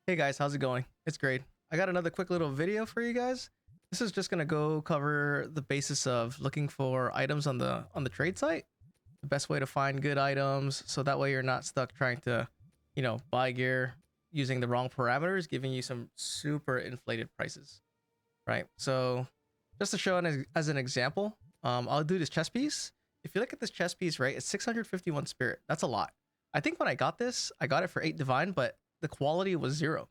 Hey guys, how's it going? It's great. I got another quick little video for you guys. This is just gonna go cover the basis of looking for items on the trade site. The best way to find good items, so that way you're not stuck trying to, buy gear using the wrong parameters, giving you some super inflated prices. Right. So just to show as an example, I'll do this chess piece. If you look at this chess piece, right, it's 651 spirit. That's a lot. I think when I got this, I got it for 8 divine, but the quality was 0.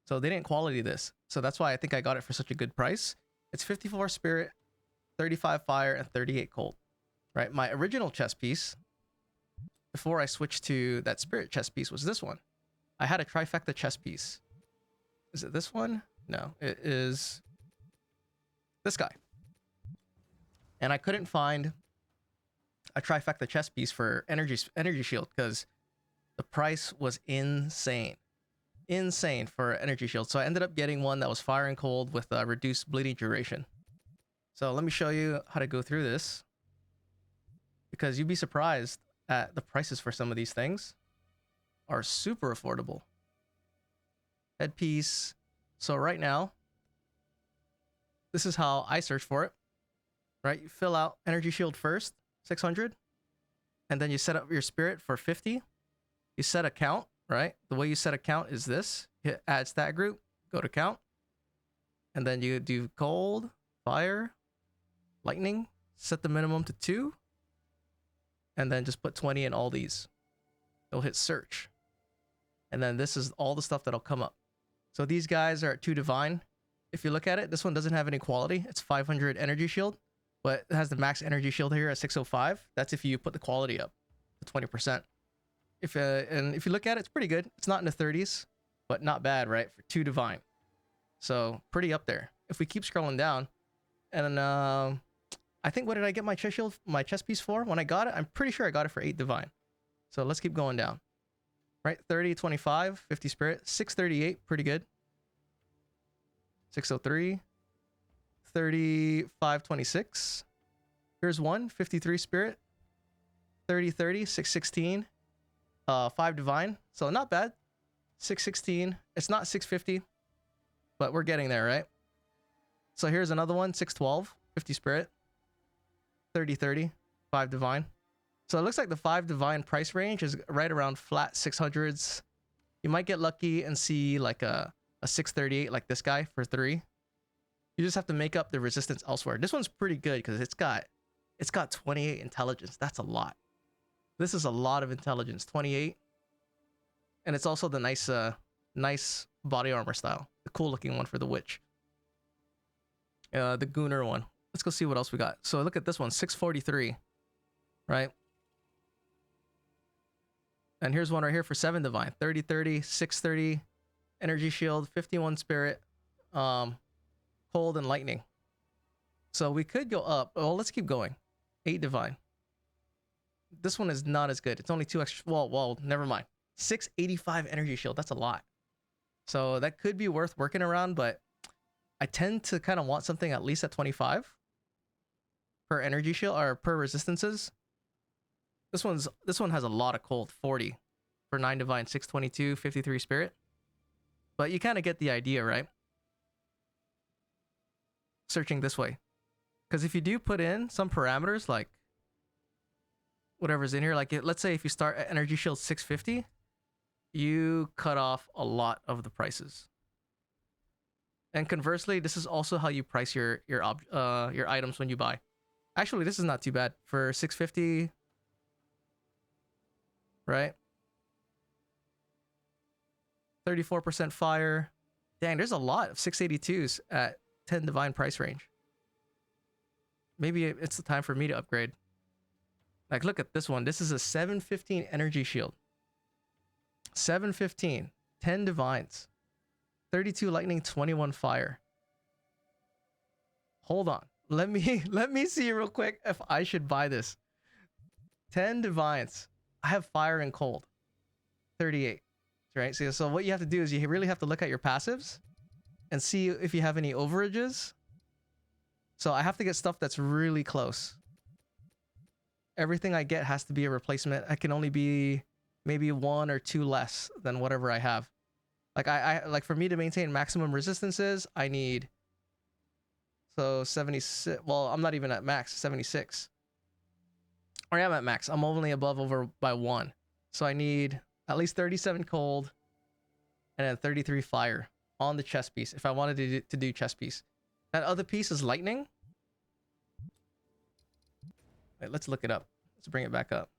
So they didn't quality this. So that's why I think I got it for such a good price. It's 54 spirit, 35 fire, and 38 cold. Right? My original chess piece, before I switched to that spirit chess piece, was this one. I had a trifecta chess piece. Is it this one? No, it is this guy. And I couldn't find a trifecta chess piece for energy shield because the price was insane for energy shield. So I ended up getting one that was fire and cold with a reduced bleeding duration. So let me show you how to go through this, because you'd be surprised at the prices for some of these things are super affordable. Headpiece. So right now, this is how I search for it. Right? You fill out energy shield first, 600, and then you set up your spirit for 50. You set a count, right? The way you set a count is this. Hit add stat group, go to count, and then you do cold, fire, lightning, set the minimum to 2, and then just put 20 in all these. It'll hit search. And then this is all the stuff that'll come up. So these guys are at 2 divine. If you look at it, this one doesn't have any quality. It's 500 energy shield, but it has the max energy shield here at 605. That's if you put the quality up to 20%. And if you look at it, it's pretty good. It's not in the 30s, but not bad, right? For 2 divine. So pretty up there. If we keep scrolling down, and I think, what did I get my chess piece for? When I got it, I'm pretty sure I got it for 8 divine. So let's keep going down. Right? 30, 25, 50 spirit, 638, pretty good. 603, 35, 26. Here's one, 53 spirit, 30, 30, 616. 5 divine, so not bad. 616. It's not 650, but we're getting there, right? So here's another one, 612, 50 spirit, 30 30, 5 divine. So it looks like the 5 divine price range is right around flat 600s. You might get lucky and see like a 638 like this guy for 3. You just have to make up the resistance elsewhere. This one's pretty good because it's got 28 intelligence. That's a lot. This is a lot of intelligence, 28. And it's also the nice body armor style. The cool looking one for the witch. The Gunner one. Let's go see what else we got. So look at this one, 643. Right? And here's one right here for 7 divine. 30, 30, 630, energy shield, 51 spirit, cold and lightning. So we could go up. Oh, let's keep going. 8 divine. This one is not as good. It's only 2 extra. Well, never mind. 685 energy shield. That's a lot. So that could be worth working around, but I tend to kind of want something at least at 25 per energy shield or per resistances. This one has a lot of cold, 40 for 9 divine, 622, 53 spirit. But you kind of get the idea, right? Searching this way. Because if you do put in some parameters like whatever's in here, like let's say if you start at energy shield 650, you cut off a lot of the prices. And conversely, this is also how you price your items when you buy. Actually, this is not too bad for 650, right? 34% fire. Dang, there's a lot of 682s at 10 divine price range. Maybe it's the time for me to upgrade. Like, look at this one. This is a 715 energy shield. 715, 10 divines, 32 lightning, 21 fire. Hold on. Let me see real quick if I should buy this. 10 divines. I have fire and cold. 38. Right? So what you have to do is you really have to look at your passives and see if you have any overages. So I have to get stuff that's really close. Everything I get has to be a replacement. I can only be maybe 1 or 2 less than whatever I have. Like I like for me to maintain maximum resistances, I need 76. Well, I'm not even at max, 76. Or I am at max. I'm only above over by 1. So I need at least 37 cold and then 33 fire on the chest piece if I wanted to do chest piece. That other piece is lightning. Wait, let's look it up. Let's bring it back up.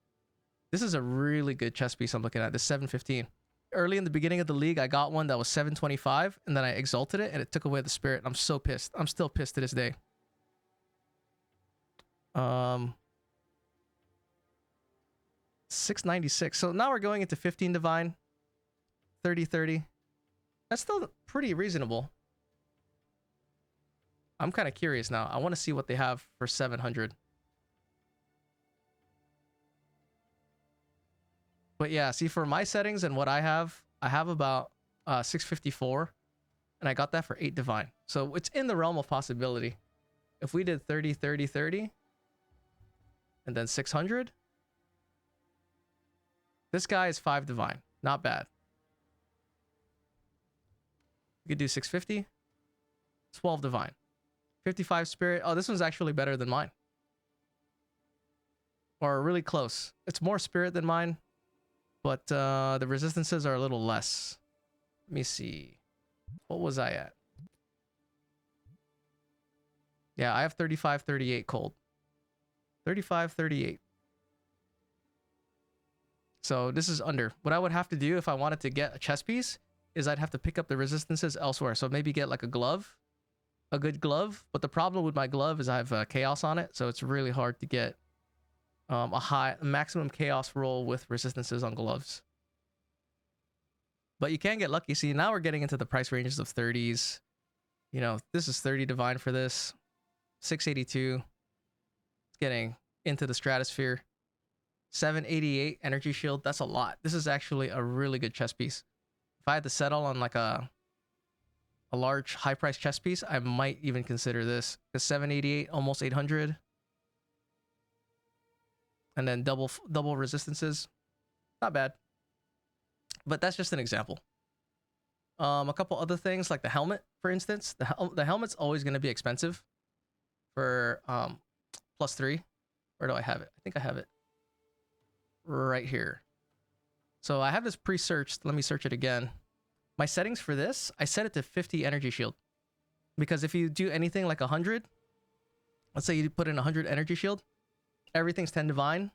This is a really good chest piece I'm looking at. This 715. Early in the beginning of the league, I got one that was 725, and then I exalted it, and it took away the spirit. I'm so pissed. I'm still pissed to this day. 696. So now we're going into 15 divine, 30. That's still pretty reasonable. I'm kind of curious now. I want to see what they have for 700. But yeah, see, for my settings and what I have about 654, and I got that for 8 divine. So it's in the realm of possibility. If we did 30, and then 600, this guy is 5 divine. Not bad. We could do 650, 12 divine, 55 spirit. Oh, this one's actually better than mine. Or really close. It's more spirit than mine, but the resistances are a little less. Let me see. What was I at? Yeah, I have 35, 38 cold. 35, 38. So this is under. What I would have to do if I wanted to get a chest piece is I'd have to pick up the resistances elsewhere. So maybe get like a glove, a good glove. But the problem with my glove is I have chaos on it. So it's really hard to get a maximum chaos roll with resistances on gloves. But you can get lucky. See, now we're getting into the price ranges of 30s. You know, this is 30 divine for this. 682. It's getting into the stratosphere. 788 energy shield. That's a lot. This is actually a really good chest piece. If I had to settle on like a large high price chest piece, I might even consider this. Because 788, almost 800. And then double resistances. Not bad. But that's just an example. A couple other things like the helmet, for instance. The helmet's always going to be expensive for +3. Where do I have it? I think I have it right here. So I have this pre-searched. Let me search it again. My settings for this, I set it to 50 energy shield. Because if you do anything like 100, let's say you put in 100 energy shield, everything's 10 divine.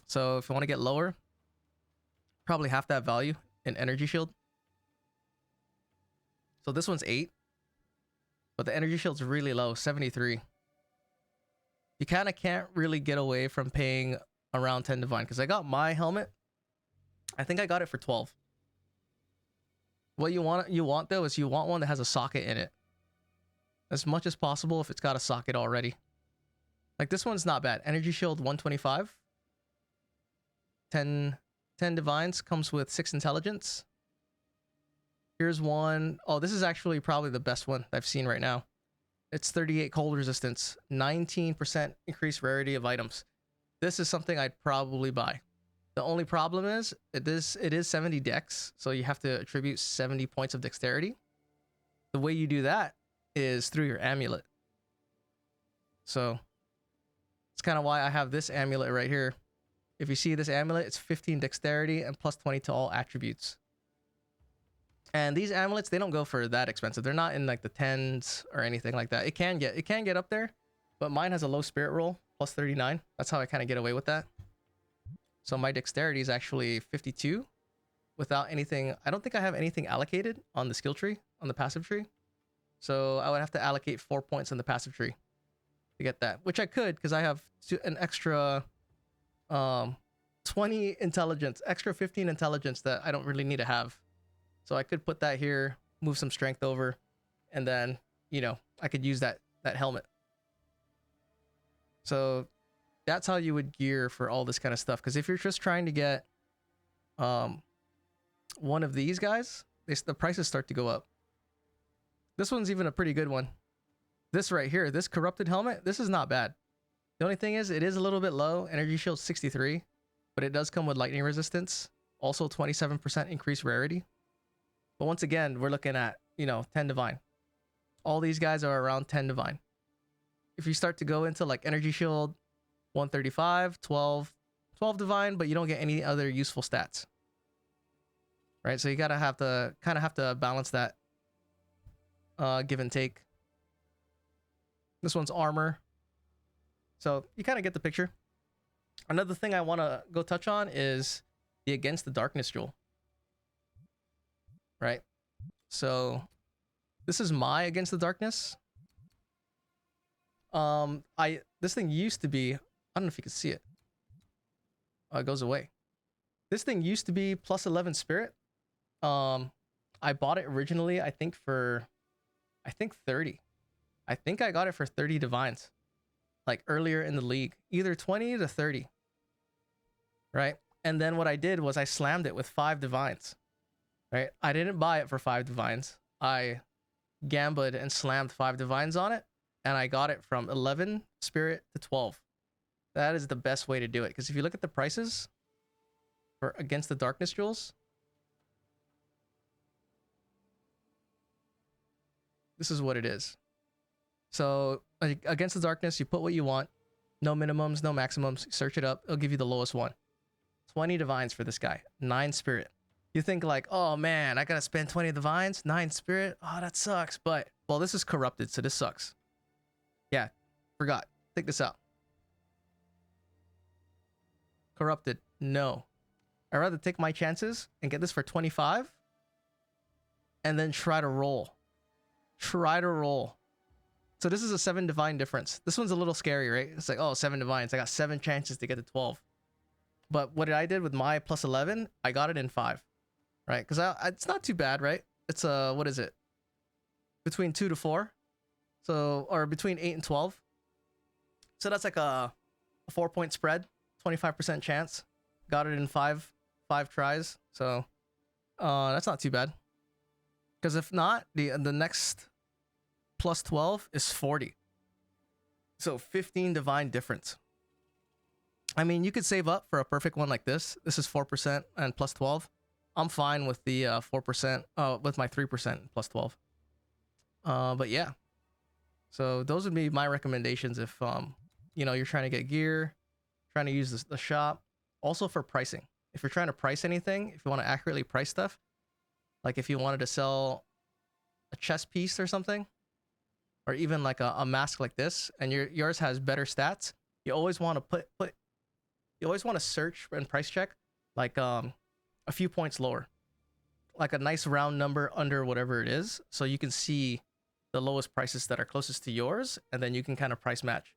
So if you want to get lower, probably half that value in energy shield. So this one's 8. But the energy shield's really low, 73. You kind of can't really get away from paying around 10 divine. Because I got my helmet. I think I got it for 12. What you want though is you want one that has a socket in it. As much as possible if it's got a socket already. Like this one's not bad. Energy shield 125. 10 divines, comes with 6 intelligence. Here's one. Oh, this is actually probably the best one I've seen right now. It's 38 cold resistance, 19% increased rarity of items. This is something I'd probably buy. The only problem is it is 70 dex, so you have to attribute 70 points of dexterity. The way you do that is through your amulet. So it's kind of why I have this amulet right here. If you see this amulet, it's 15 dexterity and +20 to all attributes. And these amulets, they don't go for that expensive. They're not in like the 10s or anything like that. It can get up there, but mine has a low spirit roll, +39. That's how I kind of get away with that. So my dexterity is actually 52 without anything. I don't think I have anything allocated on the skill tree, on the passive tree. So I would have to allocate 4 points on the passive tree to get that, which I could because I have an extra 20 intelligence, extra 15 intelligence that I don't really need to have. So I could put that here, move some strength over, and then, you know, I could use that helmet. So that's how you would gear for all this kind of stuff. Because if you're just trying to get one of these guys, the prices start to go up. This one's even a pretty good one. This right here, this corrupted helmet, this is not bad. The only thing is, it is a little bit low. Energy shield 63, but it does come with lightning resistance. Also 27% increased rarity. But once again, we're looking at, 10 divine. All these guys are around 10 divine. If you start to go into like energy shield, 135, 12 divine, but you don't get any other useful stats. Right? So you kind of have to balance that give and take. This one's armor. So you kind of get the picture. Another thing I want to go touch on is the Against the Darkness jewel. Right? So this is my Against the Darkness. This thing used to be, I don't know if you can see it. Oh, it goes away. This thing used to be plus 11 spirit. I bought it originally, I think 30. I think I got it for 30 divines. Like earlier in the league, either 20 to 30. Right? And then what I did was I slammed it with 5 divines. Right? I didn't buy it for 5 divines. I gambled and slammed 5 divines on it, and I got it from 11 spirit to 12. That is the best way to do it, because if you look at the prices for Against the Darkness jewels, this is what it is. So Against the Darkness, you put what you want. No minimums, no maximums. Search it up. It'll give you the lowest one. 20 divines for this guy. 9 spirit. You think like, oh man, I gotta spend 20 divines? 9 spirit? Oh, that sucks. But, well, this is corrupted, so this sucks. Yeah, forgot. Take this out. Corrupted. No. I'd rather take my chances and get this for 25 and then try to roll. Try to roll. So this is a 7 divine difference. This one's a little scary, right? It's like, oh, 7 divines. I got 7 chances to get to 12. But what I did with my plus 11, I got it in 5. Right? Because it's not too bad, right? It's what is it? Between 2 to 4. So, or between 8 and 12. So that's like a 4-point spread, 25% chance. Got it in 5 tries. So that's not too bad. Because if not, the next plus 12 is 40. So 15 divine difference. I mean, you could save up for a perfect one like this. This is 4% and plus 12. I'm fine with the 4%, with my 3% plus 12. But yeah. So those would be my recommendations if, you're trying to get gear, trying to use the shop. Also for pricing. If you're trying to price anything, if you want to accurately price stuff, like if you wanted to sell a chest piece or something, or even like a mask like this, and yours has better stats, you always want to you always want to search and price check like a few points lower, like a nice round number under whatever it is, so you can see the lowest prices that are closest to yours, and then you can kind of price match.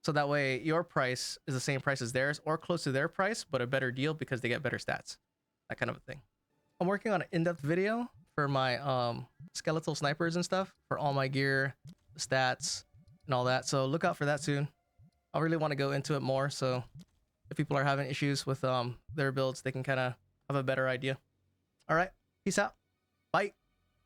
So that way your price is the same price as theirs or close to their price, but a better deal because they get better stats. That kind of a thing. I'm working on an in-depth video for my skeletal snipers and stuff, for all my gear, stats, and all that. So look out for that soon. I really want to go into it more, so if people are having issues with their builds, they can kind of have a better idea. All right, peace out. Bye.